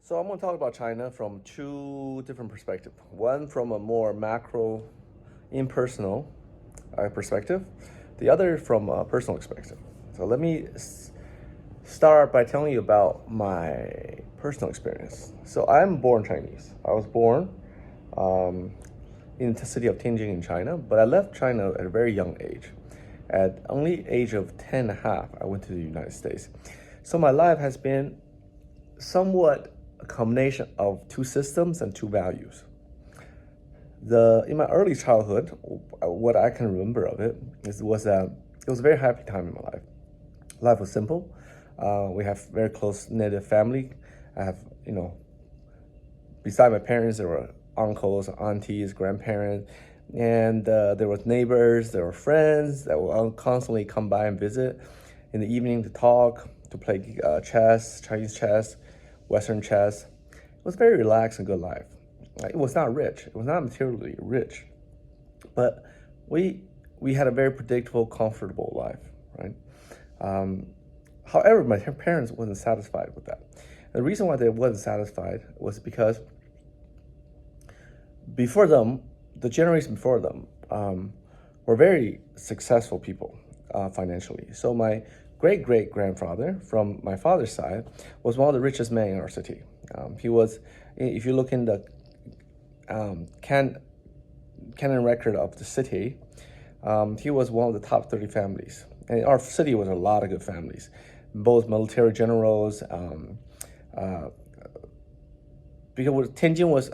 So I'm going to talk about China from two different perspectives. One from a more macro, impersonal perspective. The other from a personal perspective. So let me start by telling you about my personal experience. So I'm born Chinese. I was born in the city of Tianjin in China, but I left China at a very young age. At only age of 10 and a half, I went to the United States. So my life has been somewhat a combination of two systems and two values. In my early childhood, what I can remember of it was it was a very happy time in my life. Life was simple. We have very close knit family. I have, beside my parents, there were uncles, aunties, grandparents, and there were neighbors, there were friends that would constantly come by and visit in the evening to talk, to play chess, Chinese chess, Western chess. It was a very relaxed and good life. It was not rich. It was not materially rich, but we had a very predictable, comfortable life, right? However, my parents wasn't satisfied with that. The reason why they wasn't satisfied was because before them, the generation before them, were very successful people financially. So my great-great-grandfather from my father's side was one of the richest men in our city. He was, if you look in the canon record of the city, he was one of the top 30 families. And our city was a lot of good families, both military generals. Because Tianjin was,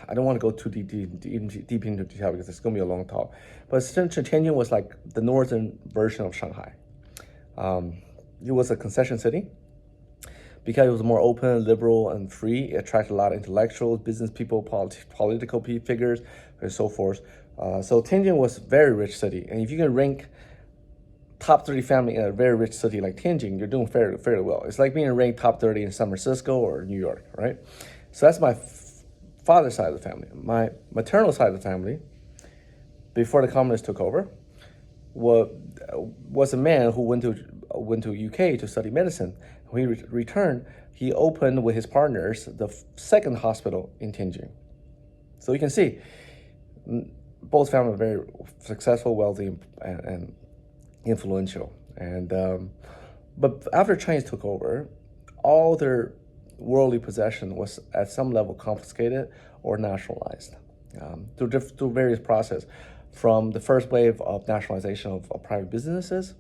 I don't want to go too deep into detail because it's going to be a long talk, but Tianjin was like the northern version of Shanghai. It was a concession city. Because it was more open, liberal, and free, it attracted a lot of intellectuals, business people, political figures, and so forth. So Tianjin was a very rich city. And if you can rank top 30 family in a very rich city like Tianjin, you're doing fairly well. It's like being ranked top 30 in San Francisco or New York, right? So that's my father's side of the family. My maternal side of the family, before the communists took over, was a man who went to UK to study medicine. When he returned, he opened with his partners the second hospital in Tianjin. So you can see, both families are very successful, wealthy, and influential. But after Chinese took over, all their worldly possession was at some level confiscated or nationalized through various processes. From the first wave of nationalization of private businesses,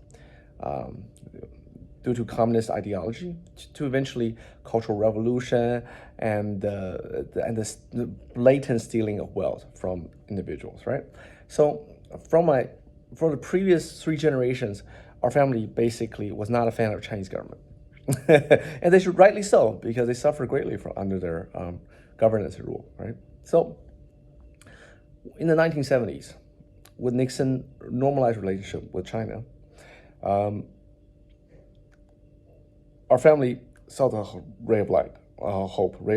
due to communist ideology, to eventually cultural revolution and the blatant stealing of wealth from individuals, right? So from the previous three generations, our family basically was not a fan of Chinese government. And they should rightly so, because they suffered greatly under their governance and rule, right? So in the 1970s, with Nixon normalized relationship with China, our family saw the ray of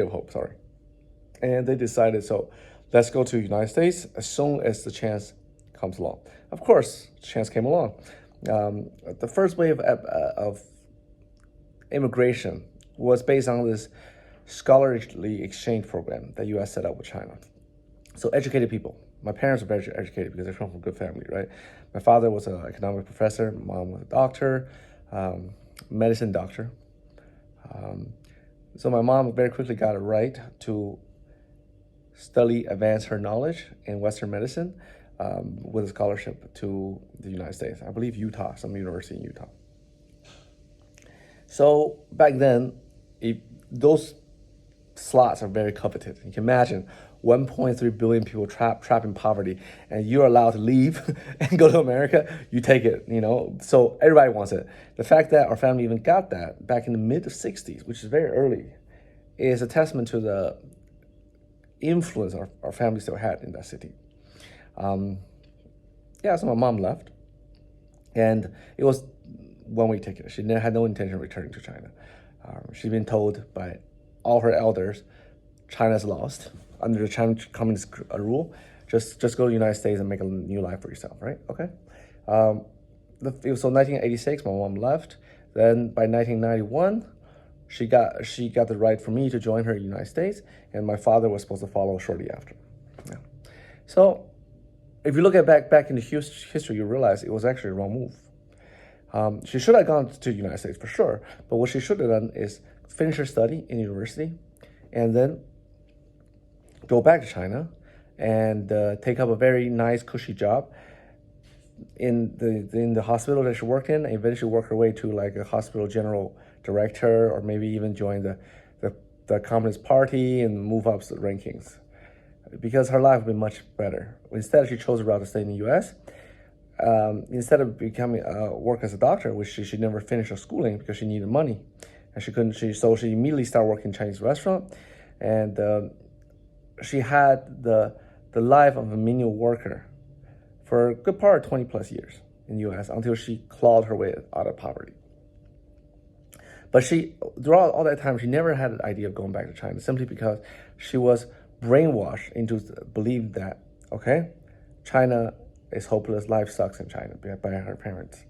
hope, sorry. And they decided, so let's go to the United States as soon as the chance comes along. Of course, the chance came along. The first wave of immigration was based on this scholarly exchange program that U.S. set up with China. So educated people. My parents were very educated because they come from a good family, right? My father was an economic professor. Mom was a doctor, medicine doctor. So my mom very quickly got it right to advance her knowledge in Western medicine with a scholarship to the United States. I believe Utah, some university in Utah. So back then, those slots are very coveted. You can imagine 1.3 billion people trapped in poverty, and you're allowed to leave and go to America, you take it, So everybody wants it. The fact that our family even got that back in the mid-60s, which is very early, is a testament to the influence our family still had in that city. So my mom left, and it was one-way ticket. She had no intention of returning to China. She'd been told by all her elders, China's lost under the Chinese communist rule. Just go to the United States and make a new life for yourself, right? Okay. It was 1986, my mom left. Then by 1991, she got the right for me to join her in the United States, and my father was supposed to follow shortly after. Yeah. So if you look at back into history, you realize it was actually a wrong move. She should have gone to the United States for sure, but what she should have done is finish her study in university, and then go back to China, and take up a very nice, cushy job in the hospital that she worked in, and eventually work her way to like a hospital general director, or maybe even join the Communist Party and move up the rankings, because her life would be much better. Instead, she chose a route to stay in the U.S. Instead of becoming work as a doctor, which she never finished her schooling because she needed money, and she couldn't. So she immediately started working in a Chinese restaurant, and she had the life of a menial worker for a good part of 20 plus years in the U.S. until she clawed her way out of poverty. But she, throughout all that time, she never had an idea of going back to China, simply because she was brainwashed into believing that, okay, China is hopeless, life sucks in China by her parents.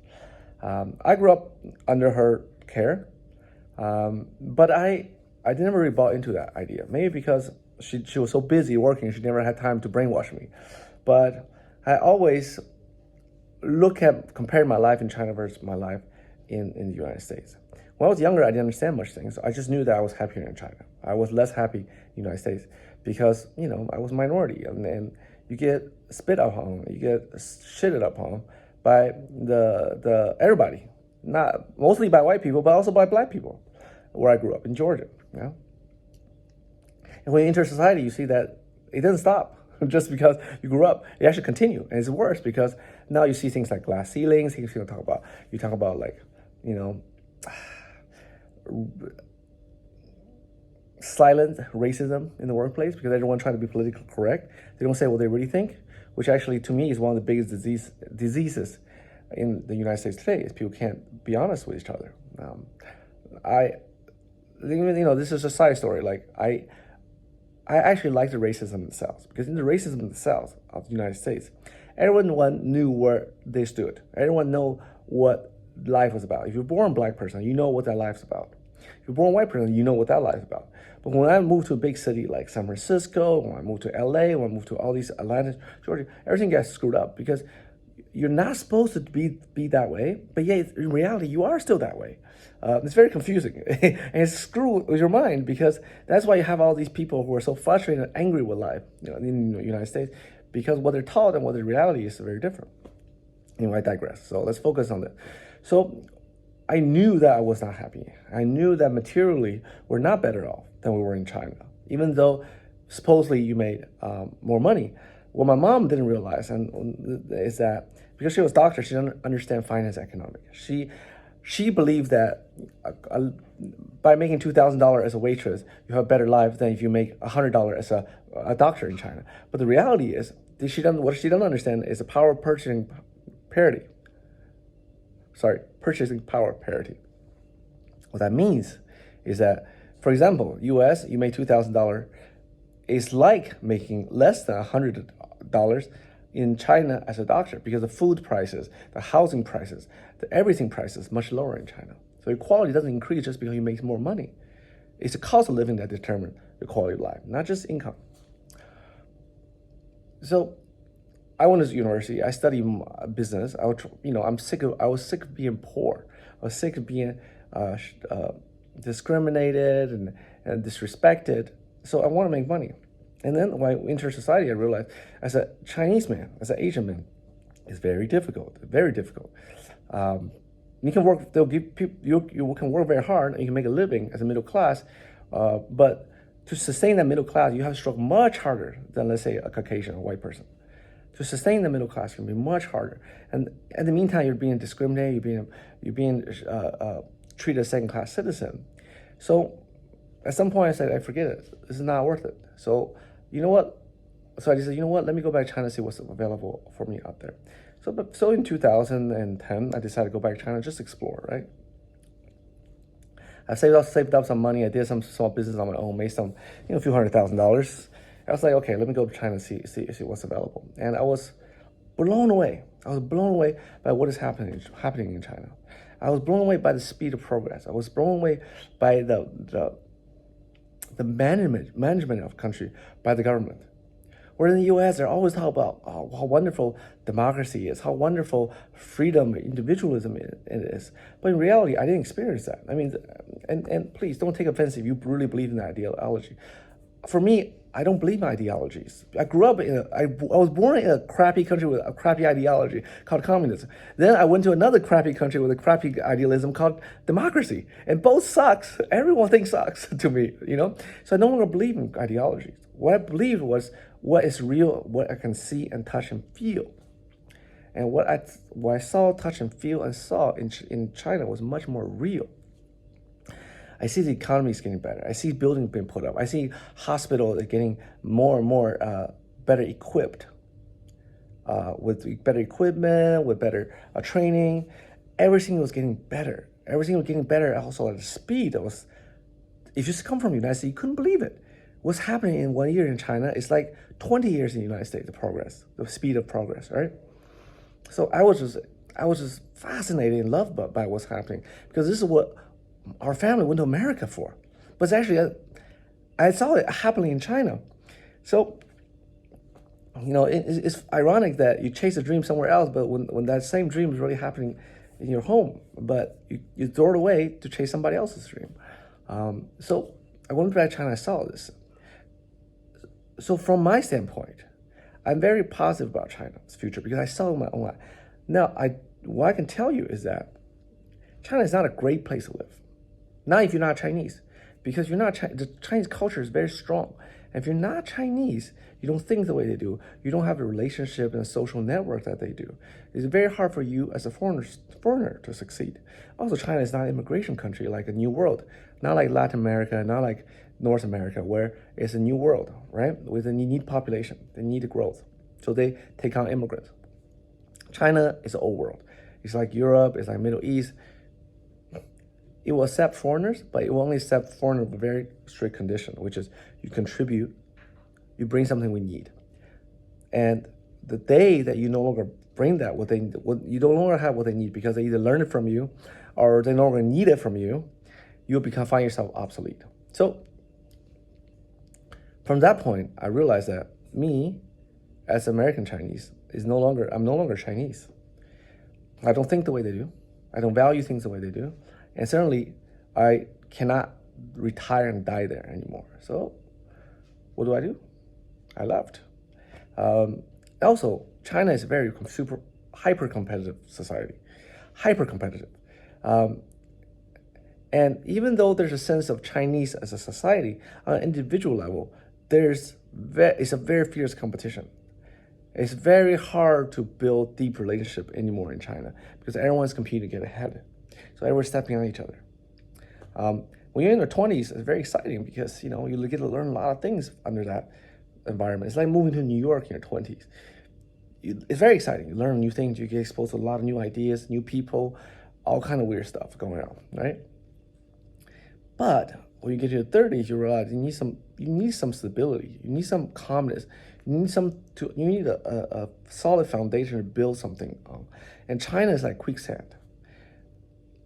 I grew up under her care, but I never really bought into that idea. Maybe because she was so busy working, she never had time to brainwash me. But I always compare my life in China versus my life in the United States. When I was younger, I didn't understand much things. I just knew that I was happier in China. I was less happy in the United States because, I was a minority, and you get spit upon, you get shitted upon by the everybody, not mostly by white people, but also by black people, where I grew up in Georgia. And when you enter society, you see that it doesn't stop just because you grew up. It actually continues, and it's worse because now you see things like glass ceilings. You talk about like, silent racism in the workplace because everyone trying to be politically correct. They don't say what they really think, which actually to me is one of the biggest diseases in the United States today, is people can't be honest with each other. This is a side story. Like I actually like the racism itself, because in the racism itself of the United States, everyone knew where they stood. Everyone know what life was about. If you're born a black person, you know what that life's about. If you're born a white person, you know what that life's about. But when I moved to a big city like San Francisco, when I moved to LA, when I moved to all these Atlanta, Georgia, everything gets screwed up because you're not supposed to be that way, but yet in reality, you are still that way. It's very confusing, and it's screwed with your mind, because that's why you have all these people who are so frustrated and angry with life, in the United States, because what they're taught and what the reality is very different. Anyway, I digress. So let's focus on that. So I knew that I was not happy. I knew that materially we're not better off than we were in China, even though supposedly you made more money. What my mom didn't realize is that because she was a doctor, she didn't understand finance economics. She believed that by making $2,000 as a waitress, you have a better life than if you make $100 as a doctor in China. But the reality is, what she doesn't understand is the power of purchasing parity. Purchasing power parity. What that means is that, for example, US, you make $2,000, is like making less than $100 in China as a doctor, because the food prices, the housing prices, the everything prices much lower in China. So equality doesn't increase just because you make more money. It's the cost of living that determines the quality of life, not just income. So I went to university. I studied business. I was sick of being poor. I was sick of being discriminated and disrespected. So I want to make money. And then when I entered society, I realized as a Chinese man, as an Asian man, it's very difficult. Very difficult. You can work. They'll give people. You can work very hard and you can make a living as a middle class, but to sustain that middle class, you have to struggle much harder than, let's say, a Caucasian or white person. To sustain the middle class can be much harder, and in the meantime, you're being discriminated. You're being treated as a second-class citizen. So, at some point, I said, I forget it. This is not worth it. So, you know what? So I just said, you know what? Let me go back to China and see what's available for me out there. So in 2010, I decided to go back to China, just explore, right? I saved up some money. I did some small business on my own, made some, a few $100,000. I was like, okay, let me go to China and see what's available. And I was blown away. I was blown away by what is happening in China. I was blown away by the speed of progress. I was blown away by the management of country by the government. Where in the U.S., they're always talking about how wonderful democracy is, how wonderful freedom, individualism it is. But in reality, I didn't experience that. I mean, and please don't take offense if you really believe in that ideology. For me, I don't believe in ideologies. I grew up I was born in a crappy country with a crappy ideology called communism. Then I went to another crappy country with a crappy idealism called democracy. And both sucks. Everyone thinks sucks to me, you know? So I no longer believe in ideologies. What I believed was what is real, what I can see and touch and feel. And what I saw, touch and feel and saw in China was much more real. I see the economy is getting better. I see buildings being put up. I see hospitals getting more and more better equipped with better equipment, with better training. Everything was getting better. Everything was getting better also at the speed that was, if you come from the United States, you couldn't believe it. What's happening in 1 year in China is like 20 years in the United States, the progress, the speed of progress, right? So I was just fascinated and loved by what's happening, because this is what our family went to America for. But actually, I saw it happening in China. So, you know, it's ironic that you chase a dream somewhere else, but when that same dream is really happening in your home, but you throw it away to chase somebody else's dream. So I went back to China, I saw this. So from my standpoint, I'm very positive about China's future because I saw it in my own life. Now, what I can tell you is that China is not a great place to live. Not if you're not Chinese, because the Chinese culture is very strong. And if you're not Chinese, you don't think the way they do. You don't have a relationship and a social network that they do. It's very hard for you as a foreigner to succeed. Also, China is not an immigration country like a new world, not like Latin America, not like North America, where it's a new world, right? With a need population, they need growth. So they take on immigrants. China is an old world. It's like Europe, it's like Middle East. It will accept foreigners, but it will only accept foreigners with a very strict condition, which is you contribute, you bring something we need. And the day that you no longer bring that, you no longer have what they need because they either learn it from you or they no longer need it from you, you'll find yourself obsolete. So from that point, I realized that me, as American Chinese, I'm no longer Chinese. I don't think the way they do. I don't value things the way they do. And certainly, I cannot retire and die there anymore. So what do? I left. Also, China is a very hyper-competitive society. Hyper-competitive. And even though there's a sense of Chinese as a society, on an individual level, it's a very fierce competition. It's very hard to build deep relationship anymore in China because everyone's competing to get ahead. So everyone's stepping on each other. When you're in your 20s, it's very exciting because you get to learn a lot of things under that environment. It's like moving to New York in your 20s. It's very exciting. You learn new things. You get exposed to a lot of new ideas, new people, all kind of weird stuff going on, right? But when you get to your 30s, you realize you need some stability. You need some calmness. You need a solid foundation to build something on. And China is like quicksand.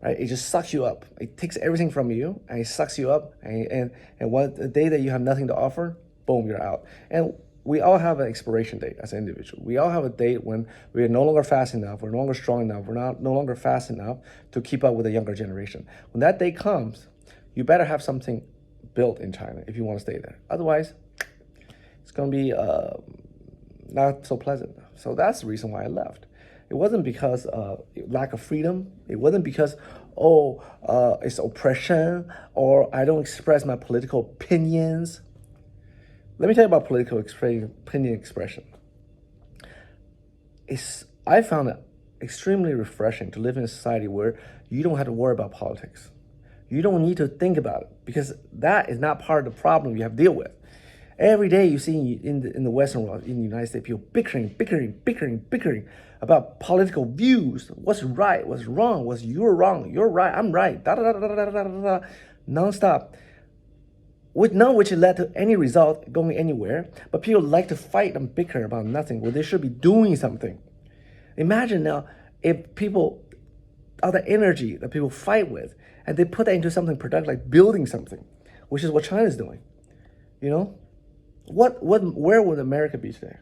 Right? It just sucks you up. It takes everything from you and it sucks you up. And the day that you have nothing to offer, boom, you're out. And we all have an expiration date as an individual. We all have a date when we are no longer fast enough, we're no longer strong enough, we're no longer fast enough to keep up with the younger generation. When that day comes, you better have something built in China if you want to stay there. Otherwise, it's going to be not so pleasant. So that's the reason why I left. It wasn't because lack of freedom. It wasn't because, it's oppression or I don't express my political opinions. Let me tell you about political opinion expression. I found it extremely refreshing to live in a society where you don't have to worry about politics. You don't need to think about it because that is not part of the problem you have to deal with. Every day you see in the Western world, in the United States, people bickering about political views. What's right, what's wrong, you're wrong, you're right, I'm right, nonstop. None of which led to any result going anywhere, but people like to fight and bicker about nothing when they should be doing something. Imagine now if people all the energy that people fight with, and they put that into something productive, like building something, which is what China's doing. You know, where would America be today?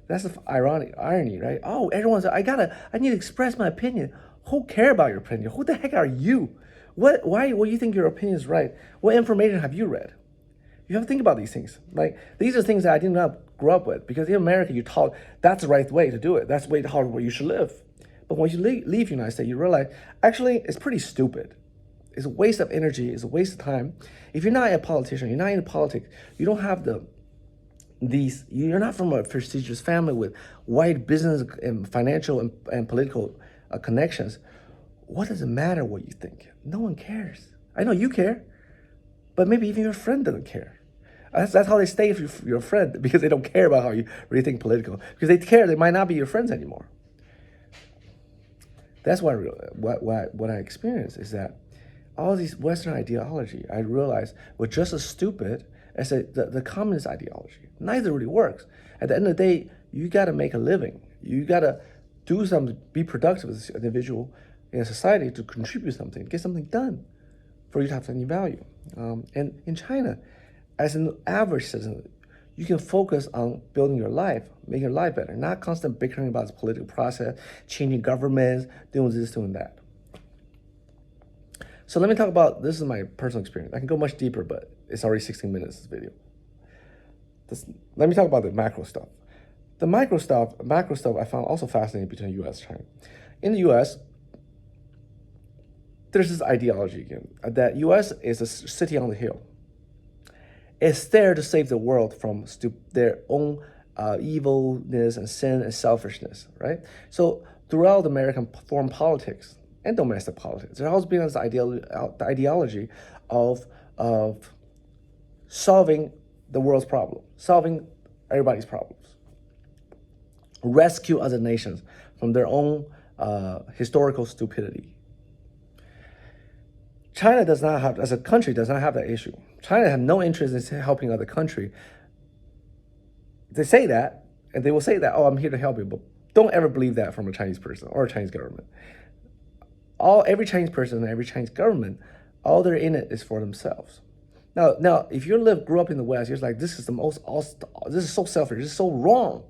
That's the irony, right? Oh, everyone's, I need to express my opinion. Who care about your opinion? Who the heck are you? Why do you think your opinion is right? What information have you read? You have to think about these things. Like, these are things that I did not grow up with, because in America, you're taught that's the right way to do it. That's the way how you should live. But when you leave the United States, you realize, actually, it's pretty stupid. It's a waste of energy. It's a waste of time. If you're not a politician, you're not in politics, you don't have you're not from a prestigious family with wide business and financial and political connections. What does it matter what you think? No one cares. I know you care, but maybe even your friend doesn't care. That's how they stay if you're a friend, because they don't care about how you really think political. Because they care, they might not be your friends anymore. That's what I experienced is that all these Western ideology, I realized, were just as stupid as the communist ideology. Neither really works. At the end of the day, you got to make a living. You got to do something, be productive as an individual in a society to contribute something, get something done for you to have any value. And in China, as an average citizen, you can focus on building your life, making your life better, not constant bickering about the political process, changing governments, doing this, doing that. So let me talk about, this is my personal experience. I can go much deeper, but it's already 16 minutes, this video. Let me talk about the macro stuff. The macro stuff I found also fascinating between US and China. In the US, there's this ideology again, that US is a city on the hill. It's there to save the world from their own evilness and sin and selfishness, right? So throughout American foreign politics and domestic politics, there's always been this ideology of solving the world's problem, solving everybody's problems, rescue other nations from their own historical stupidity. China does not have, as a country, does not have that issue. China has no interest in helping other country. They say that, and they will say that, oh, I'm here to help you, but don't ever believe that from a Chinese person or a Chinese government. Every Chinese person and every Chinese government, all they're in it is for themselves. Now, if you grew up in the West, you're like, this is so selfish, this is so wrong.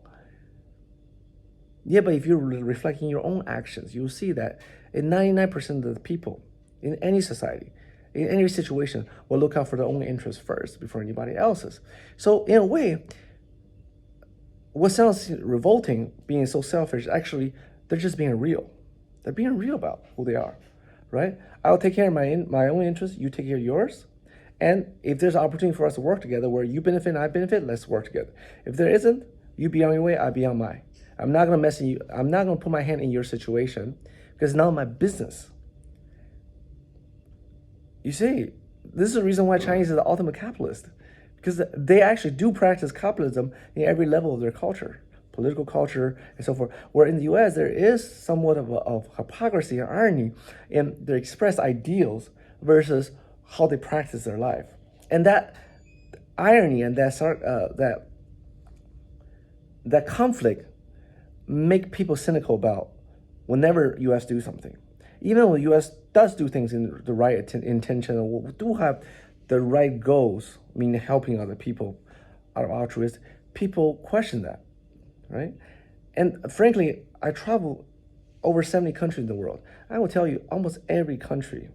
Yeah, but if you're reflecting your own actions, you'll see that in 99% of the people in any society, in any situation, will look out for their own interests first before anybody else's. So in a way, what sounds revolting, being so selfish, actually, they're just being real. They're being real about who they are, right? I'll take care of my own interests, you take care of yours. And if there's an opportunity for us to work together where you benefit and I benefit, let's work together. If there isn't, you be on your way, I be on mine. I'm not gonna mess in you. I'm not gonna put my hand in your situation because it's not my business. You see, this is the reason why Chinese is the ultimate capitalist, because they actually do practice capitalism in every level of their culture, political culture and so forth. Where in the US, there is somewhat of hypocrisy and irony in their expressed ideals versus how they practice their life. And that irony and that conflict make people cynical about whenever US do something. Even when the US does do things in the right intention, or do have the right goals, meaning helping other people out of altruism, people question that, right? And frankly, I travel over 70 countries in the world. I will tell you, almost every country's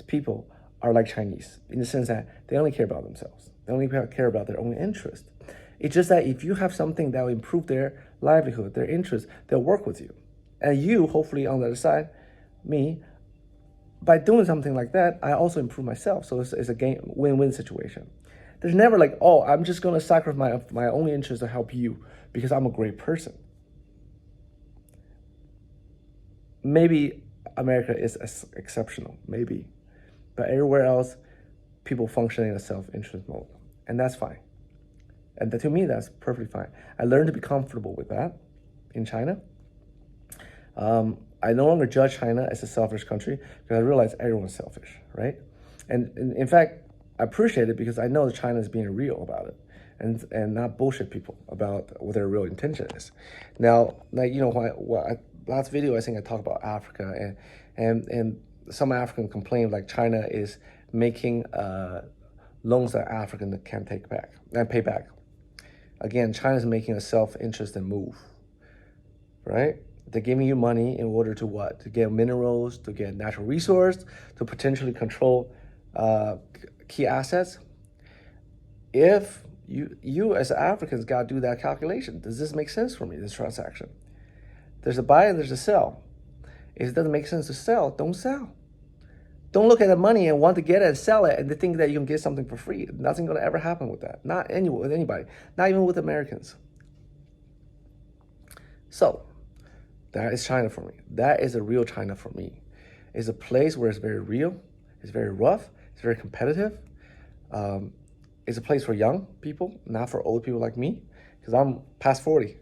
people are like Chinese, in the sense that they only care about themselves. They only care about their own interest. It's just that if you have something that will improve their livelihood, their interest, they'll work with you. And you, hopefully on the other side, me, by doing something like that, I also improve myself. So it's a win-win situation. There's never like, oh, I'm just gonna sacrifice my own interest to help you because I'm a great person. Maybe America is exceptional, maybe. But everywhere else, people function in a self-interest mode. And that's fine. And to me, that's perfectly fine. I learned to be comfortable with that in China. I no longer judge China as a selfish country because I realize everyone's selfish, right? And in fact, I appreciate it because I know that China is being real about it and not bullshit people about what their real intention is. Now, like, you know, last video, I think I talked about Africa, and some African complain like China is making loans that African can't take back and pay back. Again, China is making a self-interested move, right? They're giving you money in order to what? To get minerals, to get natural resource, to potentially control key assets. If you as Africans got to do that calculation, does this make sense for me, this transaction? There's a buy and there's a sell. If it doesn't make sense to sell, don't sell. Don't look at the money and want to get it and sell it and to think that you can get something for free. Nothing's going to ever happen with that. Not with anybody. Not even with Americans. So, that is China for me. That is a real China for me. It's a place where it's very real. It's very rough. It's very competitive. It's a place for young people, not for old people like me, because I'm past 40.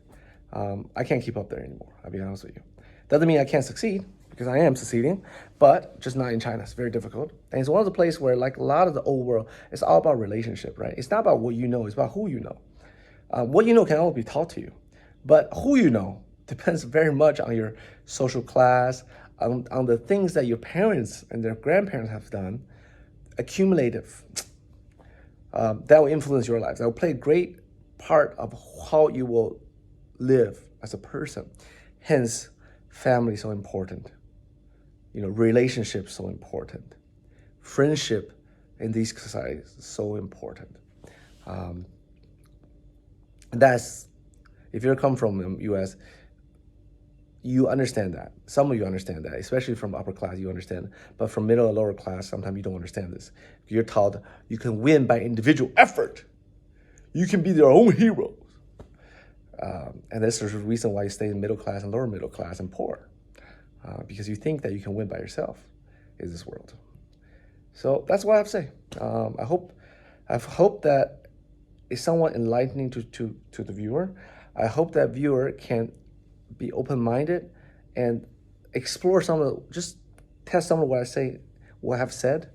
I can't keep up there anymore, I'll be honest with you. Doesn't mean I can't succeed, because I am succeeding, but just not in China. It's very difficult. And it's one of the places where, like a lot of the old world, it's all about relationship, right? It's not about what you know, it's about who you know. What you know can always be taught to you, but who you know depends very much on your social class, on the things that your parents and their grandparents have done, accumulative. That will influence your life. That will play a great part of how you will live as a person. Hence, family is so important. Relationships so important. Friendship in these societies is so important. That's, if you're come from the U.S., you understand that. Some of you understand that, especially from upper class, you understand. But from middle and lower class, sometimes you don't understand this. You're taught you can win by individual effort. You can be their own hero. And this is the reason why you stay in middle class and lower middle class and poor. Because you think that you can win by yourself in this world. So that's what I have to say. I hope that is somewhat enlightening to the viewer. I hope that viewer can be open-minded and explore just test some of what I have said.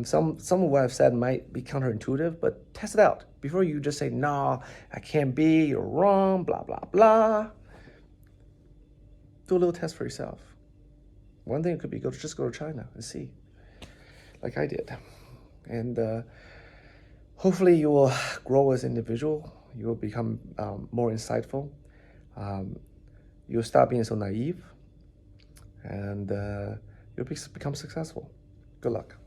Some of what I've said might be counterintuitive, but test it out before you just say, no, I can't be, you're wrong, blah, blah, blah. Do a little test for yourself. One thing could be just go to China and see, like I did. And hopefully you will grow as an individual. You will become more insightful. You'll stop being so naive. And you'll become successful. Good luck.